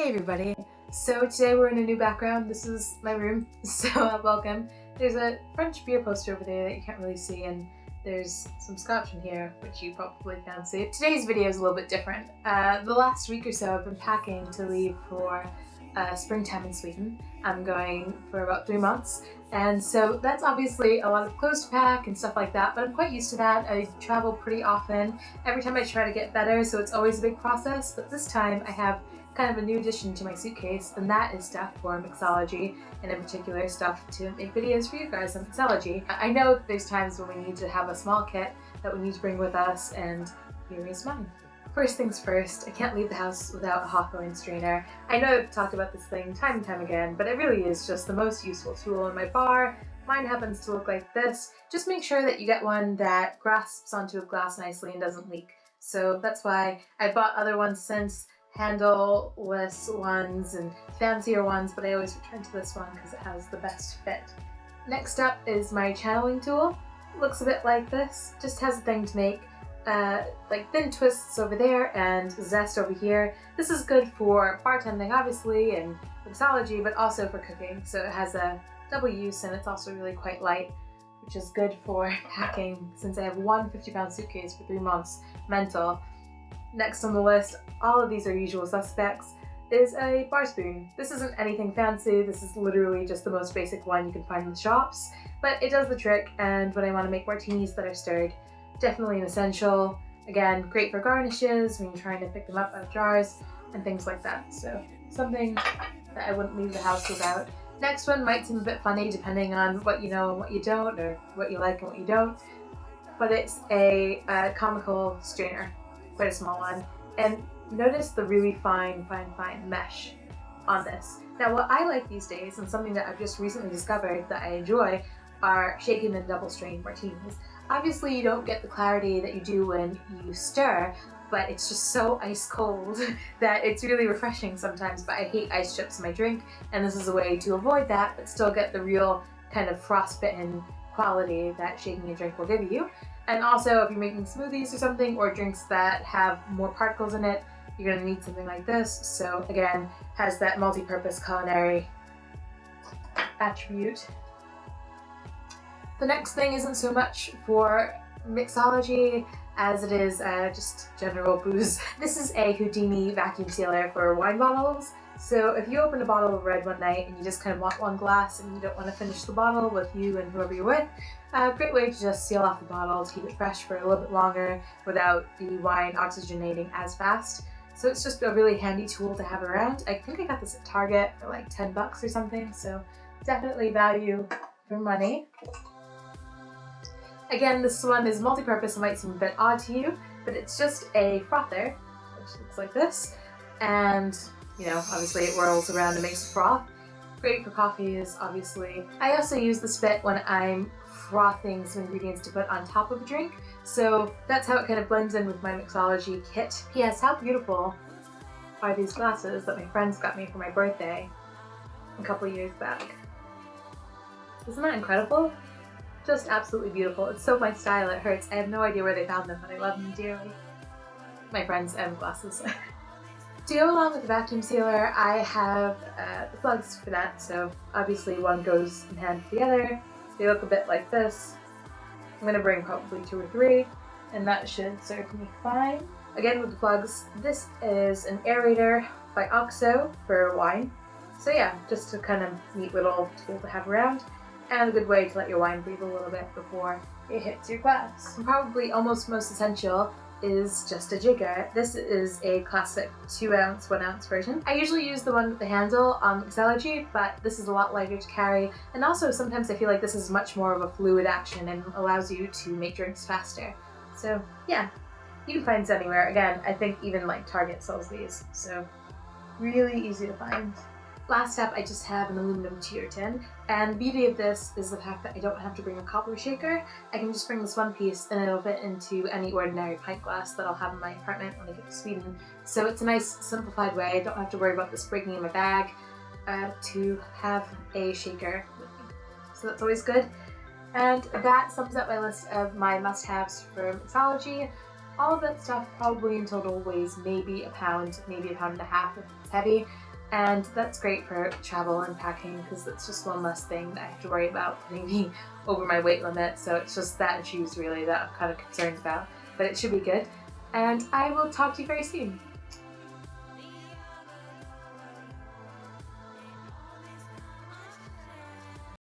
Hey everybody, so today we're in a new background. This is my room, so welcome. There's a French beer poster over there that you can't really see, and there's some scotch in here, which you probably fancy. Today's video is a little bit different. The last week or so I've been packing to leave for springtime in Sweden. I'm going for about 3 months, and so that's obviously a lot of clothes to pack and stuff like that, but I'm quite used to that. I travel pretty often. Every time I try to get better, so it's always a big process, but this time I have kind of a new addition to my suitcase, and that is stuff for mixology, and in particular stuff to make videos for you guys on mixology. I know that there's times when we need to have a small kit that we need to bring with us, and here is mine. First things first, I can't leave the house without a Hawthorne strainer. I know I've talked about this thing time and time again, but it really is just the most useful tool in my bar. Mine happens to look like this. Just make sure that you get one that grasps onto a glass nicely and doesn't leak. So that's why I bought other ones since, handle-less ones and fancier ones, but I always return to this one because it has the best fit. Next up is my channeling tool. It looks a bit like this. Just has a thing to make like thin twists over there and zest over here. This is good for bartending obviously and mixology, but also for cooking. So it has a double use, and it's also really quite light, which is good for packing since I have one 50-pound suitcase for 3 months. Mental. Next on the list, all of these are usual suspects, is a bar spoon. This isn't anything fancy, this is literally just the most basic one you can find in the shops, but it does the trick, and when I want to make martinis that are stirred, definitely an essential. Again, great for garnishes when you're trying to pick them up out of jars and things like that, so something that I wouldn't leave the house without. Next one might seem a bit funny depending on what you know and what you don't, or what you like and what you don't, but it's a comical strainer. Quite a small one, and notice the really fine mesh on this. Now what I like these days, and something that I've just recently discovered that I enjoy, are shaken and double strained martinis. Obviously you don't get the clarity that you do when you stir, but it's just so ice cold that it's really refreshing sometimes. But I hate ice chips in my drink, and this is a way to avoid that but still get the real kind of frostbitten quality that shaking your drink will give you. And also, if you're making smoothies or something, or drinks that have more particles in it, you're gonna need something like this. So again, has that multi-purpose culinary attribute. The next thing isn't so much for mixology as it is just general booze. This is a Houdini vacuum sealer for wine bottles. So if you open a bottle of red one night and you just kind of want one glass and you don't want to finish the bottle with you and whoever you're with, a great way to just seal off the bottle to keep it fresh for a little bit longer without the wine oxygenating as fast. So it's just a really handy tool to have around. I think I got this at Target for like 10 bucks or something, so definitely value for money. Again, this one is multi-purpose and might seem a bit odd to you, but it's just a frother, which looks like this, and you know, obviously it whirls around and makes a froth. Great for coffees, obviously. I also use the spit when I'm frothing some ingredients to put on top of a drink, so that's how it kind of blends in with my mixology kit. Yes, how beautiful are these glasses that my friends got me for my birthday a couple years back. Isn't that incredible? Just absolutely beautiful. It's so my style, it hurts. I have no idea where they found them, but I love them dearly. My friends and glasses. To go along with the vacuum sealer, I have the plugs for that, so obviously one goes in hand with the other. They look a bit like this. I'm going to bring probably 2 or 3, and that should serve me fine. Again with the plugs, this is an aerator by OXO for wine. So yeah, just a kind of neat little tool to have around, and a good way to let your wine breathe a little bit before it hits your glass. And probably almost most essential is just a jigger. This is a classic 2-ounce, 1-ounce version. I usually use the one with the handle on mixology, but this is a lot lighter to carry, and also sometimes I feel like this is much more of a fluid action and allows you to make drinks faster. So yeah, you can find this anywhere. Again, I think even like Target sells these, so really easy to find. Last up, I just have an aluminum cheater tin, and the beauty of this is the fact that I don't have to bring a cobbler shaker. I can just bring this one piece and it'll fit into any ordinary pint glass that I'll have in my apartment when I get to Sweden. So it's a nice simplified way. I don't have to worry about this breaking in my bag to have a shaker with me. So that's always good. And that sums up my list of my must-haves for mixology. All of that stuff probably in total weighs maybe a pound, maybe a pound and a half if it's heavy. and that's great for travel and packing because it's just one less thing that I have to worry about putting me over my weight limit. So it's just that and shoes really that I'm kind of concerned about, but it should be good. And I will talk to you very soon.